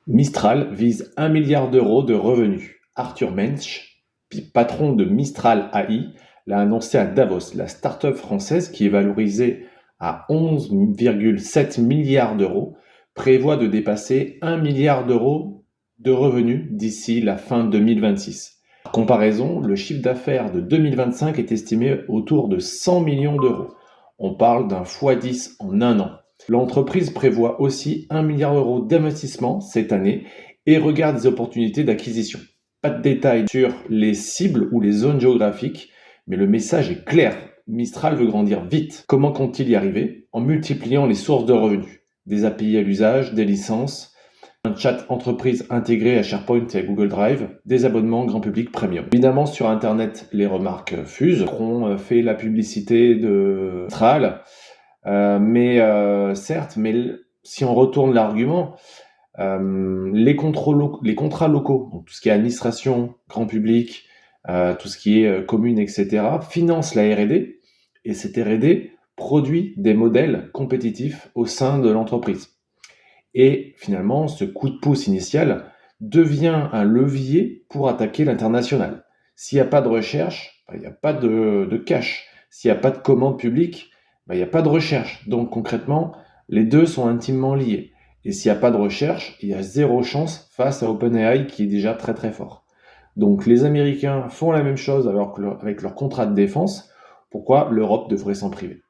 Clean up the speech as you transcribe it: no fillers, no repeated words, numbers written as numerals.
Mistral vise 1 milliard d'euros de revenus. Arthur Mensch, patron de Mistral AI, l'a annoncé à Davos. La start-up française, qui est valorisée à 11,7 milliards d'euros, prévoit de dépasser 1 milliard d'euros de revenus d'ici la fin 2026. Par comparaison, le chiffre d'affaires de 2025 est estimé autour de 100 millions d'euros. On parle d'un x10 en un an. L'entreprise prévoit aussi 1 milliard d'euros d'investissement cette année et regarde des opportunités d'acquisition. Pas de détails sur les cibles ou les zones géographiques, mais le message est clair. Mistral veut grandir vite. Comment compte-t-il y arriver? En multipliant les sources de revenus. Des API à l'usage, des licences, un chat entreprise intégré à SharePoint et à Google Drive, des abonnements grand public premium. Évidemment, sur Internet, les remarques fusent. On fait la publicité de Mistral. Certes, mais si on retourne l'argument, les contrats locaux, donc tout ce qui est administration, grand public, tout ce qui est commune, etc., financent la R&D, et cette R&D produit des modèles compétitifs au sein de l'entreprise. Et finalement, ce coup de pouce initial devient un levier pour attaquer l'international. S'il n'y a pas de recherche, il n'y a pas de cash. S'il n'y a pas de commande publique, il n'y a pas de recherche. Donc concrètement, les deux sont intimement liés. Et s'il n'y a pas de recherche, il y a zéro chance face à OpenAI qui est déjà très très fort. Donc les Américains font la même chose avec leur contrat de défense. Pourquoi l'Europe devrait s'en priver?